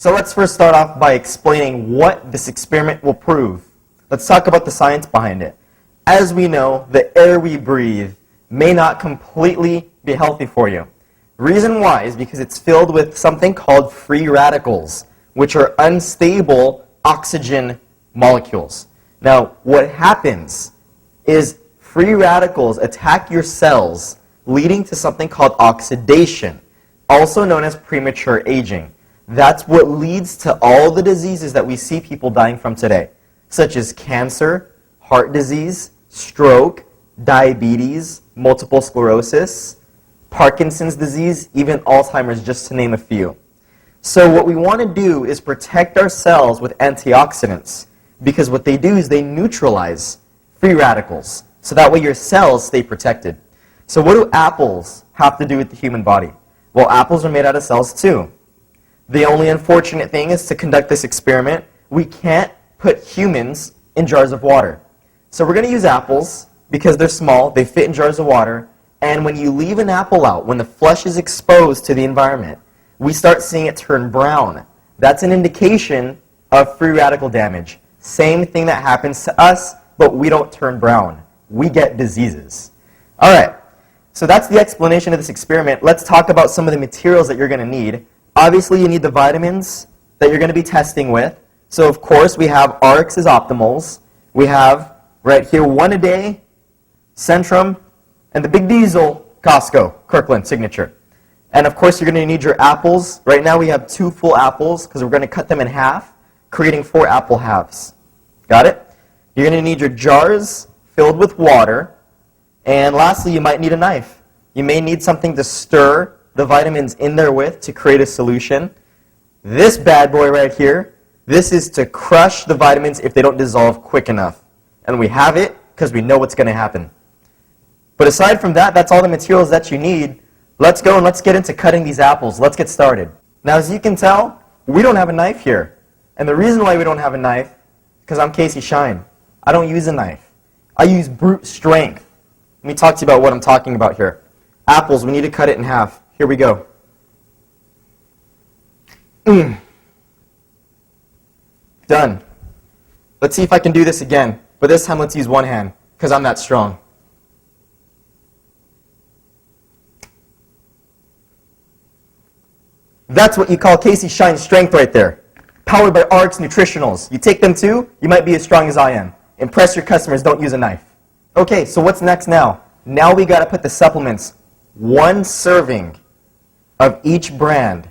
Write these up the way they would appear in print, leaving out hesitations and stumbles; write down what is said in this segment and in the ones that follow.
So let's first start off by explaining what this experiment will prove. Let's talk about the science behind it. As we know, the air we breathe may not completely be healthy for you. Reason why is because it's filled with something called free radicals, which are unstable oxygen molecules. Now, what happens is free radicals attack your cells, leading to something called oxidation, also known as premature aging. That's what leads to all the diseases that we see people dying from today, such as cancer, heart disease, stroke, diabetes, multiple sclerosis, Parkinson's disease, even Alzheimer's, just to name a few. So what we want to do is protect our cells with antioxidants, because what they do is they neutralize free radicals, so that way your cells stay protected. So what do apples have to do with the human body? Well, apples are made out of cells too. The only unfortunate thing is, to conduct this experiment, we can't put humans in jars of water. So we're going to use apples because they're small, they fit in jars of water, and when you leave an apple out, when the flesh is exposed to the environment, we start seeing it turn brown. That's an indication of free radical damage. Same thing that happens to us, but we don't turn brown. We get diseases. All right, so that's the explanation of this experiment. Let's talk about some of the materials that you're going to need. Obviously, you need the vitamins that you're going to be testing with. So, of course, we have ARIIX's Optimals. We have, right here, 1 a day, Centrum, and the big diesel, Costco, Kirkland Signature. And, of course, you're going to need your apples. Right now, we have 2 full apples because we're going to cut them in half, creating 4 apple halves. Got it? You're going to need your jars filled with water. And lastly, you might need a knife. You may need something to stir the vitamins in there with to create a solution. This bad boy right here, this is to crush the vitamins if they don't dissolve quick enough. And we have it because we know what's going to happen. But aside from that, that's all the materials that you need. Let's go and let's get into cutting these apples. Let's get started. Now, as you can tell, we don't have a knife here. And the reason why we don't have a knife is because I'm Casey Shine. I don't use a knife. I use brute strength. Let me talk to you about what I'm talking about here. Apples, we need to cut it in half. Here we go. Done. Let's see if I can do this again. But this time, let's use one hand, because I'm that strong. That's what you call Casey Shine strength right there. Powered by ARIIX Nutritionals. You take them too, you might be as strong as I am. Impress your customers, don't use a knife. Okay, so what's next now? Now we got to put the supplements, 1 serving of each brand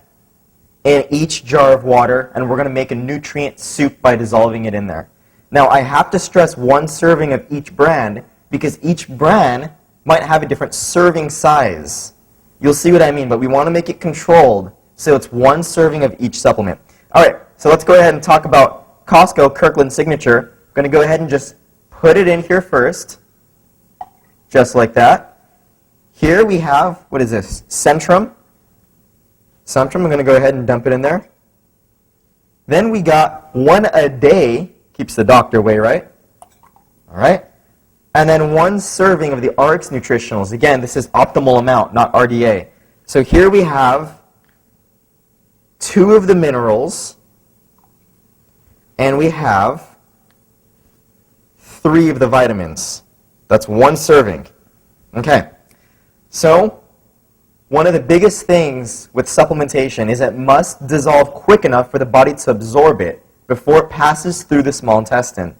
in each jar of water, and we're going to make a nutrient soup by dissolving it in there. Now, I have to stress 1 serving of each brand because each brand might have a different serving size. You'll see what I mean, but we want to make it controlled, so it's 1 serving of each supplement. All right, so let's go ahead and talk about Costco Kirkland Signature. I'm going to go ahead and just put it in here first, just like that. Here we have, what is this, Centrum. Centrum, I'm going to go ahead and dump it in there. Then we got 1 a day, keeps the doctor away, right? All right. And then 1 serving of the ARIIX Nutritionals. Again, this is optimal amount, not RDA. So here we have 2 of the minerals, and we have 3 of the vitamins. That's 1 serving. Okay. So, one of the biggest things with supplementation is it must dissolve quick enough for the body to absorb it before it passes through the small intestine.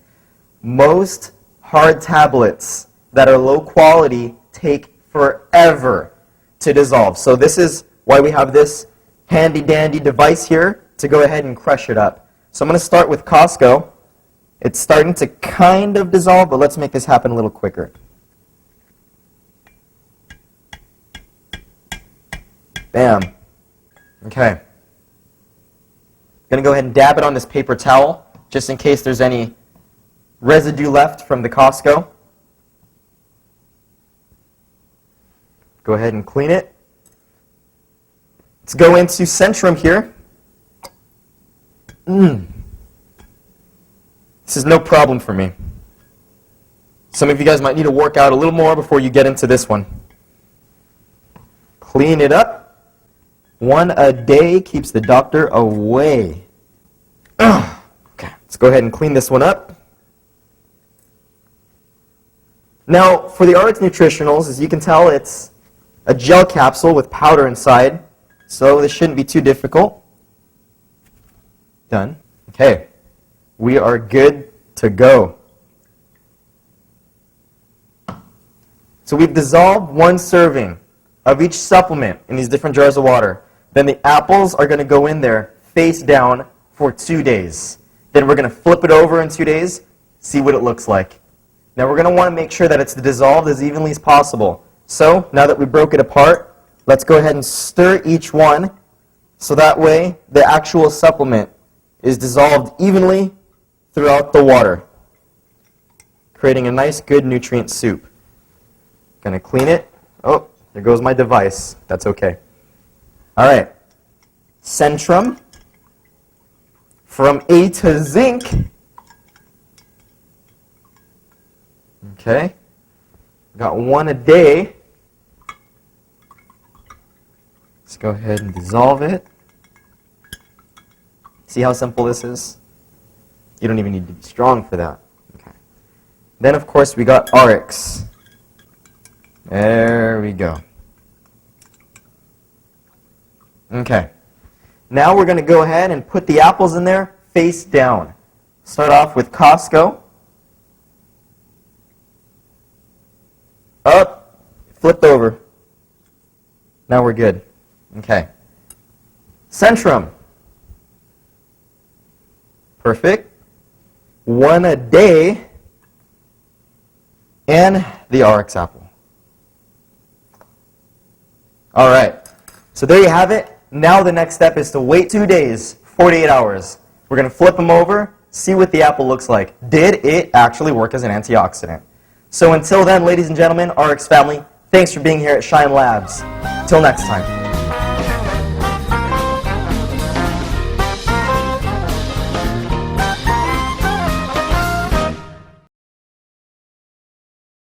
Most hard tablets that are low quality take forever to dissolve. So this is why we have this handy dandy device here to go ahead and crush it up. So I'm going to start with Costco. It's starting to kind of dissolve, but let's make this happen a little quicker. Bam. Okay. Going to go ahead and dab it on this paper towel, just in case there's any residue left from the Costco. Go ahead and clean it. Let's go into Centrum here. This is no problem for me. Some of you guys might need to work out a little more before you get into this one. Clean it up. 1 a day keeps the doctor away. Ugh. Okay, let's go ahead and clean this one up. Now, for the ARIIX Nutritionals, as you can tell, it's a gel capsule with powder inside, so this shouldn't be too difficult. Done. Okay, we are good to go. So we've dissolved 1 serving of each supplement in these different jars of water. Then the apples are going to go in there face down for 2 days. Then we're going to flip it over in 2 days, see what it looks like. Now we're going to want to make sure that it's dissolved as evenly as possible. So now that we broke it apart, let's go ahead and stir each one so that way the actual supplement is dissolved evenly throughout the water, creating a nice, good nutrient soup. Going to clean it. Oh, there goes my device. That's okay. All right. Centrum from A to zinc. Okay. Got 1 a day. Let's go ahead and dissolve it. See how simple this is? You don't even need to be strong for that. Okay. Then, of course, we got ARIIX. There we go. Okay. Now we're going to go ahead and put the apples in there face down. Start off with Costco. Up. Flipped over. Now we're good. Okay. Centrum. Perfect. 1 a day. And the ARIIX apple. All right. So there you have it. Now the next step is to wait 2 days, 48 hours. We're going to flip them over, see what the apple looks like. Did it actually work as an antioxidant? So until then, ladies and gentlemen, ARIIX family, thanks for being here at Shine Labs. Till next time.